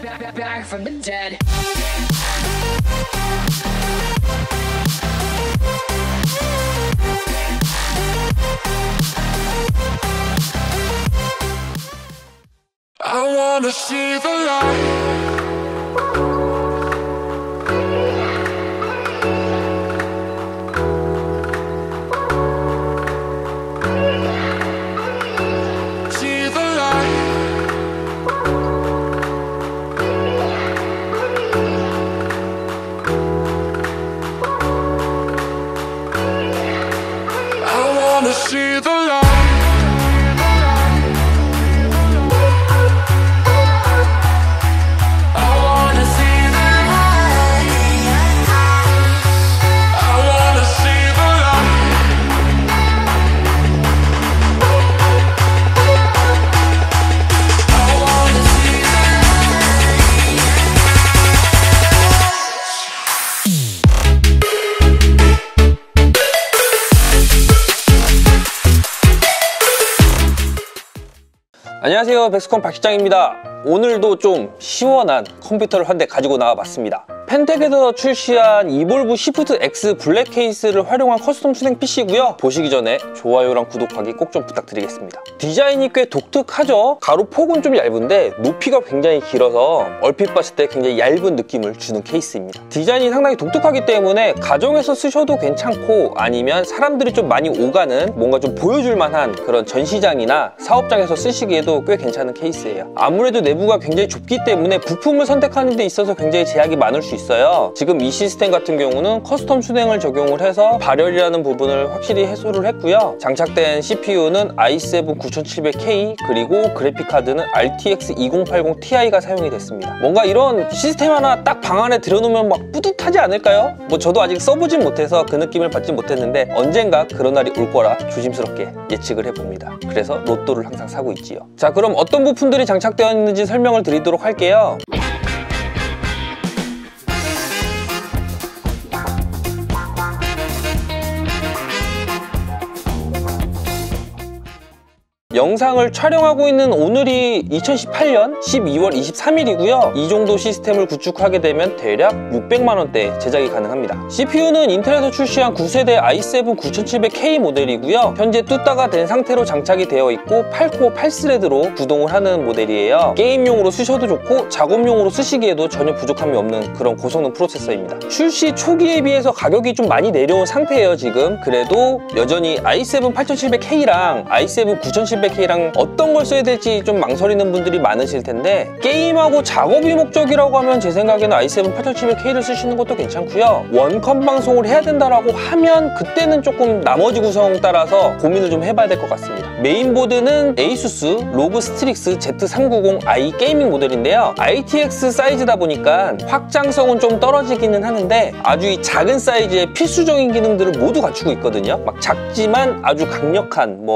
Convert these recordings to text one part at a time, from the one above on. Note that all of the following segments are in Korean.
Back from the dead. I wanna see the light. See the light. I wanna see the light. I wanna see the light. I wanna see the 안녕하세요, 백스콘 박실장입니다. 오늘도 좀 시원한 컴퓨터를 한 대 가지고 나와봤습니다. 펜텍에서 출시한 이볼브 시프트 X 블랙 케이스를 활용한 커스텀 수냉 PC고요. 보시기 전에 좋아요랑 구독하기 꼭 좀 부탁드리겠습니다. 디자인이 꽤 독특하죠? 가로 폭은 좀 얇은데 높이가 굉장히 길어서 얼핏 봤을 때 굉장히 얇은 느낌을 주는 케이스입니다. 디자인이 상당히 독특하기 때문에 가정에서 쓰셔도 괜찮고, 아니면 사람들이 좀 많이 오가는 뭔가 좀 보여줄 만한 그런 전시장이나 사업장에서 쓰시기에도 꽤 괜찮은 케이스예요. 아무래도 내부가 굉장히 좁기 때문에 부품을 선택하는 데 있어서 굉장히 제약이 많을 수 있어요. 지금 이 시스템 같은 경우는 커스텀 수냉을 적용을 해서 발열이라는 부분을 확실히 해소를 했고요. 장착된 CPU는 i7 9700K, 그리고 그래픽카드는 RTX 2080 Ti가 사용이 됐습니다. 뭔가 이런 시스템 하나 딱 방 안에 들여놓으면 막 뿌듯하지 않을까요? 뭐 저도 아직 써보진 못해서 그 느낌을 받진 못했는데 언젠가 그런 날이 올 거라 조심스럽게 예측을 해봅니다. 그래서 로또를 항상 사고 있지요. 자, 그럼 어떤 부품들이 장착되어 있는지 설명을 드리도록 할게요. 영상을 촬영하고 있는 오늘이 2018년 12월 23일이고요. 이 정도 시스템을 구축하게 되면 대략 600만원대 제작이 가능합니다. CPU는 인텔에서 출시한 9세대 i7 9700K 모델이고요. 현재 뚜따가 된 상태로 장착이 되어 있고 8코어 8스레드로 구동을 하는 모델이에요. 게임용으로 쓰셔도 좋고 작업용으로 쓰시기에도 전혀 부족함이 없는 그런 고성능 프로세서입니다. 출시 초기에 비해서 가격이 좀 많이 내려온 상태예요, 지금. 그래도 여전히 i7 8700K랑 i7 9700K랑 어떤 걸 써야 될지 좀 망설이는 분들이 많으실 텐데, 게임하고 작업이 목적이라고 하면 제 생각에는 i7 8700K를 쓰시는 것도 괜찮고요. 원컴 방송을 해야 된다라고 하면 그때는 조금 나머지 구성 따라서 고민을 좀 해봐야 될 것 같습니다. 메인보드는 에이수스 로그 스트릭스 Z390i 게이밍 모델인데요. ITX 사이즈다 보니까 확장성은 좀 떨어지기는 하는데 아주 이 작은 사이즈의 필수적인 기능들을 모두 갖추고 있거든요. 막 작지만 아주 강력한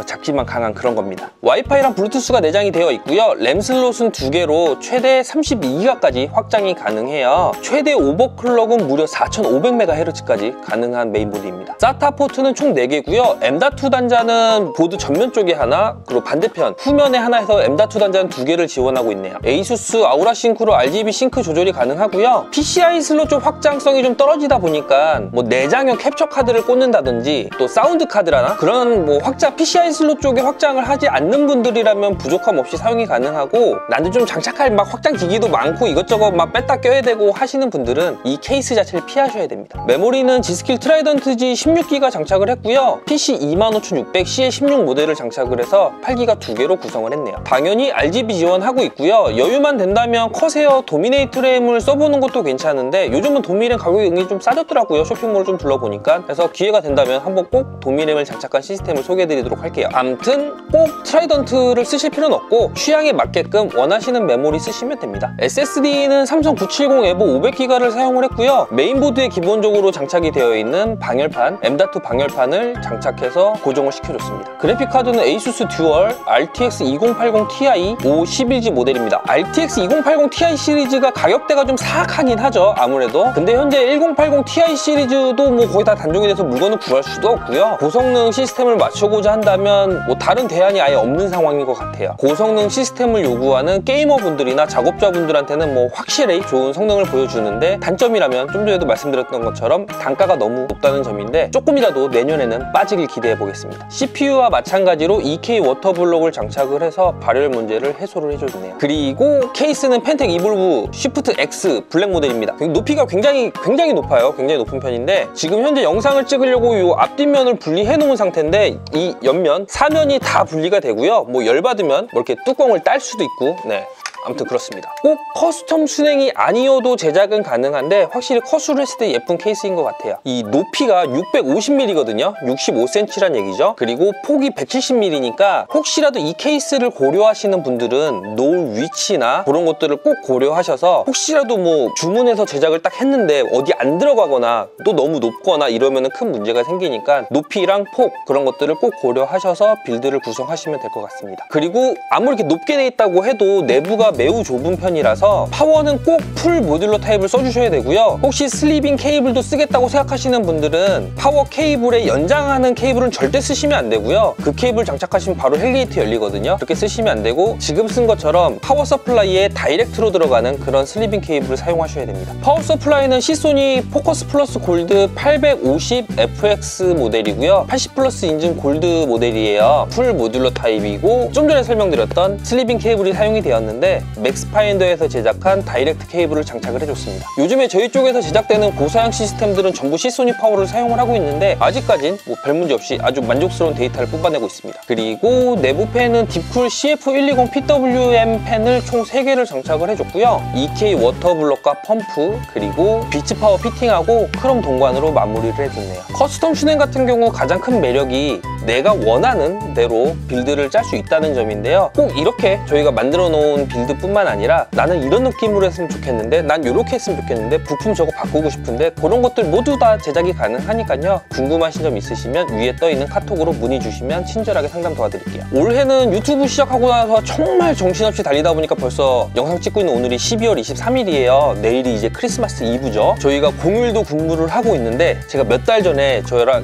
작지만 강한 그런 겁니다. 와이파이랑 블루투스가 내장이 되어 있고요. 램 슬롯은 2개로 최대 32기가까지 확장이 가능해요. 최대 오버클럭은 무려 4500MHz까지 가능한 메인보드입니다. SATA 포트는 총 4개고요. M.2 단자는 보드 전면 쪽에 하나, 그리고 반대편 후면에 하나 해서 M.2 단자는 2개를 지원하고 있네요. 에이수스 아우라 싱크로 RGB 싱크 조절이 가능하고요. PCI 슬롯 쪽 확장성이 좀 떨어지다 보니까 뭐 내장형 캡처 카드를 꽂는다든지 또 사운드 카드라나 그런 뭐 확장 PCI 슬롯 쪽에 확장을 하지 않는 분들이라면 부족함 없이 사용이 가능하고, 나는 좀 장착할 막 확장 기기도 많고 이것저것 막 뺐다 껴야 되고 하시는 분들은 이 케이스 자체를 피하셔야 됩니다. 메모리는 G스킬 트라이던트 G 16기가 장착을 했고요. PC 25600 CA16 모델을 장착을 해서 8기가 2개로 구성을 했네요. 당연히 RGB 지원하고 있고요. 여유만 된다면 커세어 도미네이트 램을 써보는 것도 괜찮은데 요즘은 도미램 가격이 은근히 좀 싸졌더라고요. 쇼핑몰을 좀 둘러보니까. 그래서 기회가 된다면 한번 꼭 도미램을 장착한 시스템을 소개해드리도록 할게요. 아무튼 꼭 트라이던트를 쓰실 필요는 없고 취향에 맞게끔 원하시는 메모리 쓰시면 됩니다. SSD는 삼성 970 에보 500기가를 사용을 했고요. 메인보드에 기본적으로 장착이 되어 있는 방열판, M.2 방열판을 장착해서 고정을 시켜줬습니다. 그래픽카드는 에이수스 듀얼 RTX 2080 Ti 511G 모델입니다. RTX 2080 Ti 시리즈가 가격대가 좀 사악하긴 하죠, 아무래도. 근데 현재 1080 Ti 시리즈도 뭐 거의 다 단종이 돼서 물건을 구할 수도 없고요. 고성능 시스템을 맞추고자 한다면 없다면 뭐 다른 대안이 아예 없는 상황인 것 같아요. 고성능 시스템을 요구하는 게이머분들이나 작업자분들한테는 뭐 확실히 좋은 성능을 보여주는데, 단점이라면 좀 전에도 말씀드렸던 것처럼 단가가 너무 높다는 점인데 조금이라도 내년에는 빠지길 기대해 보겠습니다. CPU와 마찬가지로 2K 워터블록을 장착을 해서 발열 문제를 해소를 해줬네요. 그리고 케이스는 펜텍 이볼브 쉬프트 X 블랙 모델입니다. 높이가 굉장히 높아요. 굉장히 높은 편인데, 지금 현재 영상을 찍으려고 이 앞뒷면을 분리해 놓은 상태인데 이 옆면 사면이 다 분리가 되고요. 뭐 열받으면 뭐 이렇게 뚜껑을 딸 수도 있고, 네, 아무튼 그렇습니다. 꼭 커스텀 순행이 아니어도 제작은 가능한데 확실히 커수를 했을 때 예쁜 케이스인 것 같아요. 이 높이가 650mm거든요. 65cm란 얘기죠. 그리고 폭이 170mm니까 혹시라도 이 케이스를 고려하시는 분들은 놓을 위치나 그런 것들을 꼭 고려하셔서, 혹시라도 뭐 주문해서 제작을 딱 했는데 어디 안 들어가거나 또 너무 높거나 이러면 큰 문제가 생기니까 높이랑 폭 그런 것들을 꼭 고려하셔서 빌드를 구성하시면 될 것 같습니다. 그리고 아무리 이렇게 높게 돼 있다고 해도 내부가 매우 좁은 편이라서 파워는 꼭 풀 모듈러 타입을 써주셔야 되고요. 혹시 슬리빙 케이블도 쓰겠다고 생각하시는 분들은 파워 케이블에 연장하는 케이블은 절대 쓰시면 안 되고요. 그 케이블 장착하시면 바로 헬게이트 열리거든요. 그렇게 쓰시면 안 되고 지금 쓴 것처럼 파워 서플라이에 다이렉트로 들어가는 그런 슬리빙 케이블을 사용하셔야 됩니다. 파워 서플라이는 시소니 포커스 플러스 골드 850FX 모델이고요. 80 플러스 인증 골드 모델이에요. 풀 모듈러 타입이고, 좀 전에 설명드렸던 슬리빙 케이블이 사용이 되었는데 맥스파인더에서 제작한 다이렉트 케이블을 장착을 해줬습니다. 요즘에 저희 쪽에서 제작되는 고사양 시스템들은 전부 시소니 파워를 사용을 하고 있는데 아직까진 뭐 별 문제 없이 아주 만족스러운 데이터를 뽑아내고 있습니다. 그리고 내부 팬은 딥쿨 CF120 PWM 팬을 총 3개를 장착을 해줬고요. 2K 워터블럭과 펌프, 그리고 비치 파워 피팅하고 크롬 동관으로 마무리를 해줬네요. 커스텀 슈냉 같은 경우 가장 큰 매력이 내가 원하는 대로 빌드를 짤 수 있다는 점인데요. 꼭 이렇게 저희가 만들어 놓은 빌드뿐만 아니라 나는 이런 느낌으로 했으면 좋겠는데, 난 이렇게 했으면 좋겠는데, 부품 저거 바꾸고 싶은데, 그런 것들 모두 다 제작이 가능하니까요. 궁금하신 점 있으시면 위에 떠 있는 카톡으로 문의 주시면 친절하게 상담 도와드릴게요. 올해는 유튜브 시작하고 나서 정말 정신없이 달리다 보니까 벌써 영상 찍고 있는 오늘이 12월 23일이에요. 내일이 이제 크리스마스 이브죠. 저희가 공휴일도 근무를 하고 있는데 제가 몇 달 전에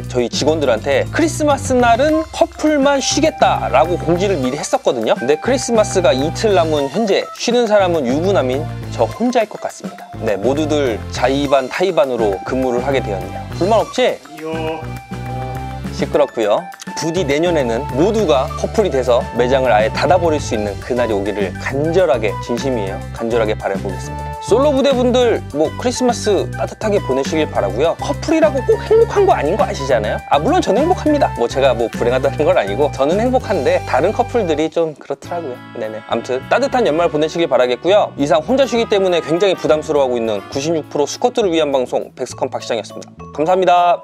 저희 직원들한테 크리스마스 날은 커플만 쉬겠다라고 공지를 미리 했었거든요. 근데 크리스마스가 이틀 남은 현재 쉬는 사람은 유부남인 저 혼자일 것 같습니다. 네, 모두들 자의반 타의반으로 근무를 하게 되었네요. 불만 없지? 시끄럽고요. 부디 내년에는 모두가 커플이 돼서 매장을 아예 닫아버릴 수 있는 그날이 오기를 간절하게, 진심이에요, 간절하게 바라보겠습니다. 솔로 부대분들 뭐 크리스마스 따뜻하게 보내시길 바라고요. 커플이라고 꼭 행복한 거 아닌 거 아시잖아요? 물론 저는 행복합니다. 뭐 제가 뭐 불행하다는 건 아니고 저는 행복한데 다른 커플들이 좀 그렇더라고요. 네네. 아무튼 따뜻한 연말 보내시길 바라겠고요. 이상 혼자 쉬기 때문에 굉장히 부담스러워하고 있는 96% 스쿼트를 위한 방송 백스컴 박시장이었습니다. 감사합니다.